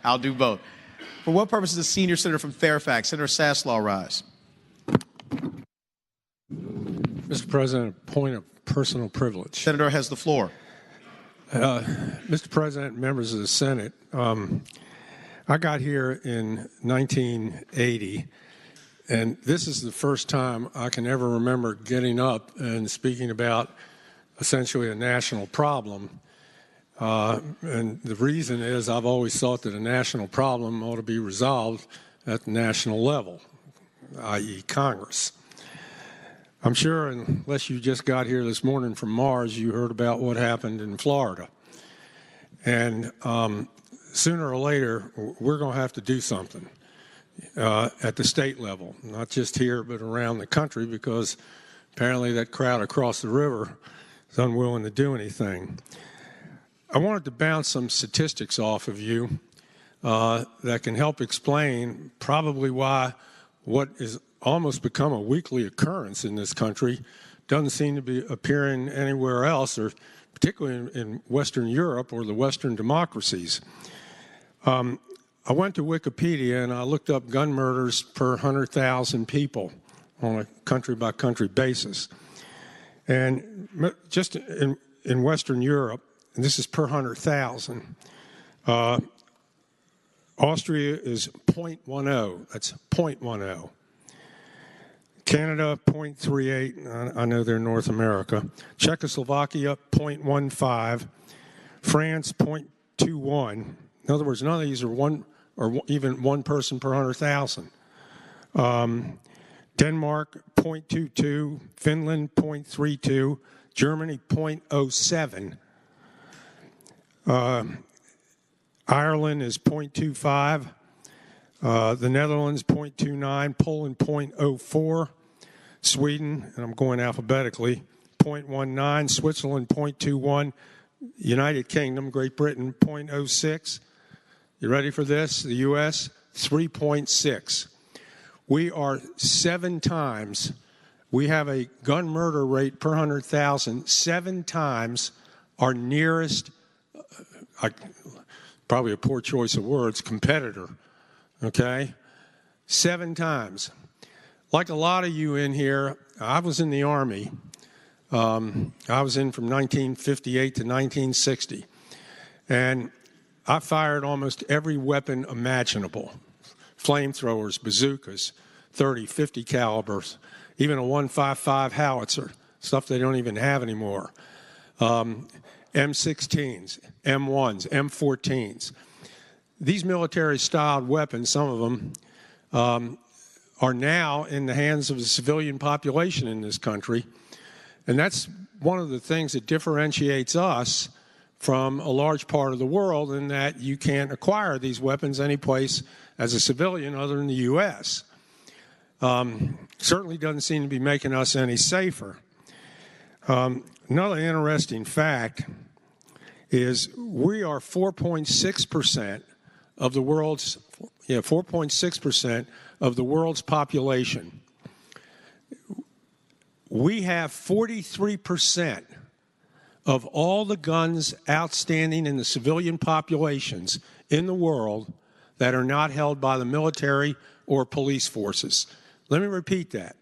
I'll do both. For what purpose does the senior senator from Fairfax, Senator Saslaw, rise? Mr. President, a point of personal privilege. Senator has the floor. Mr. President, members of the Senate, I got here in 1980, and this is the first time I can ever remember getting up and speaking about essentially a national problem. And the reason is I've always thought that a national problem ought to be resolved at the national level, i.e. Congress. I'm sure unless you just got here this morning from Mars, you heard about what happened in Florida. And sooner or later, we're going to have to do something at the state level, not just here, but around the country, because apparently that crowd across the river is unwilling to do anything. I wanted to bounce some statistics off of you that can help explain probably why what is almost become a weekly occurrence in this country doesn't seem to be appearing anywhere else, or particularly in Western Europe or the Western democracies. I went to Wikipedia and I looked up gun murders per 100,000 people on a country-by-country basis. And just in Western Europe, and this is per 100,000, Austria is 0.10. That's 0.10. Canada, 0.38. I know they're North America. Czechoslovakia, 0.15. France, 0.21. In other words, none of these are one or even one person per 100,000. Denmark, 0.22. Finland, 0.32. Germany, 0.07. Ireland is 0.25. The Netherlands, 0.29. Poland, 0.04. Sweden, and I'm going alphabetically, 0.19. Switzerland, 0.21. United Kingdom, Great Britain, 0.06. You ready for this? The U.S., 3.6. We are 7 times, we have a gun murder rate per 100,000, 7 times our nearest, probably a poor choice of words, competitor, okay? 7 times. Like a lot of you in here, I was in the Army. I was in from 1958 to 1960. And I fired almost every weapon imaginable. Flamethrowers, bazookas, 30, 50 calibers, even a 155 howitzer, stuff they don't even have anymore. M16s, M1s, M14s. These military-styled weapons, some of them, are now in the hands of the civilian population in this country. And that's one of the things that differentiates us from a large part of the world, in that you can't acquire these weapons anyplace as a civilian other than the U.S. Certainly doesn't seem to be making us any safer. Another interesting fact is we are 4.6% of the world's 4.6% of the world's population. We have 43% of all the guns outstanding in the civilian populations in the world that are not held by the military or police forces. Let me repeat that.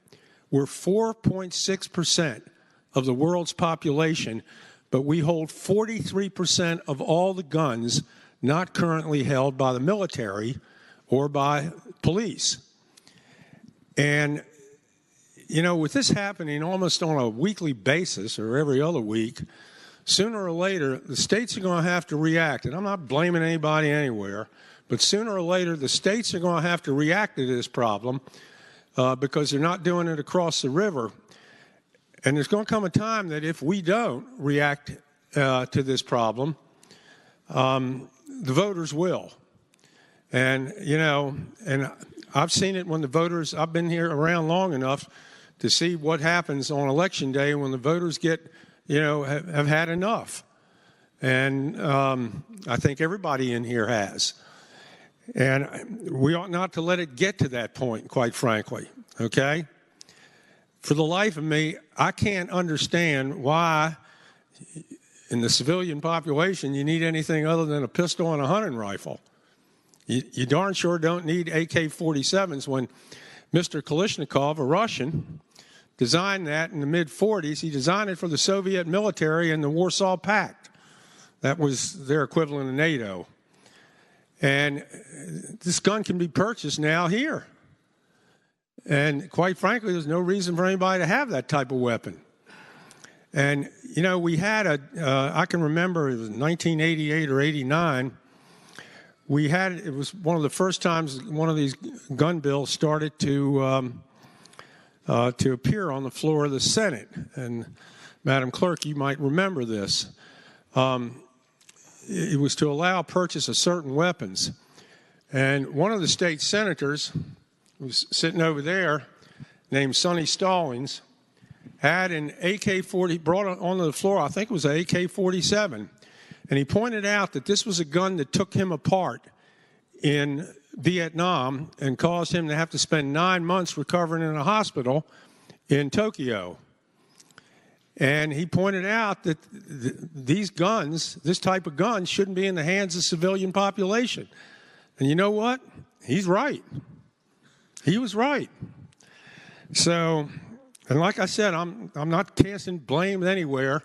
We're 4.6% of the world's population, but we hold 43% of all the guns not currently held by the military or by police. And, you know, with this happening almost on a weekly basis or every other week, sooner or later, the states are going to have to react. And I'm not blaming anybody anywhere, but sooner or later, the states are going to have to react to this problem because they're not doing it across the river. And there's going to come a time that if we don't react to this problem, the voters will. And, you know, and I've seen it when the voters, I've been here around long enough to see what happens on Election Day when the voters get, you know, have had enough. And I think everybody in here has. And we ought not to let it get to that point, quite frankly, okay? For the life of me, I can't understand why in the civilian population you need anything other than a pistol and a hunting rifle. You darn sure don't need AK-47s. When Mr. Kalashnikov, a Russian, designed that in the mid-40s, he designed it for the Soviet military and the Warsaw Pact. That was their equivalent of NATO. And this gun can be purchased now here. And quite frankly, there's no reason for anybody to have that type of weapon. And, you know, we had I can remember it was 1988 or 89, it was one of the first times one of these gun bills started to appear on the floor of the Senate. And, Madam Clerk, you might remember this. It was to allow purchase of certain weapons. And one of the state senators, who was sitting over there, named Sonny Stallings, had an AK-40, brought it onto the floor, I think it was an AK-47, and he pointed out that this was a gun that took him apart in Vietnam and caused him to have to spend 9 months recovering in a hospital in Tokyo. And he pointed out that these guns, this type of gun, shouldn't be in the hands of the civilian population. And you know what? He's right. He was right. So, and like I said, I'm not casting blame anywhere.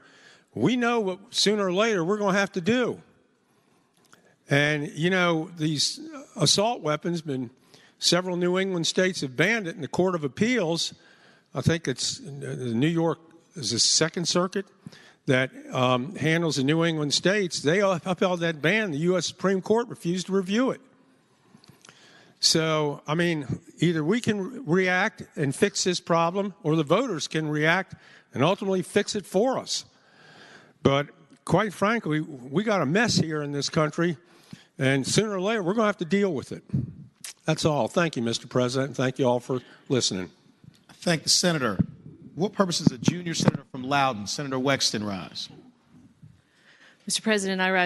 We know what sooner or later we're going to have to do. And, you know, these assault weapons, several New England states have banned it in the Court of Appeals. I think it's New York is the Second Circuit that handles the New England states. They upheld that ban. The U.S. Supreme Court refused to review it. So, I mean, either we can react and fix this problem, or the voters can react and ultimately fix it for us. But quite frankly, we got a mess here in this country, and sooner or later we're going to have to deal with it. That's all. Thank you, Mr. President. Thank you all for listening. I thank the senator. What purpose does a junior senator from Loudoun, Senator Wexton, rise? Mr. President, I rise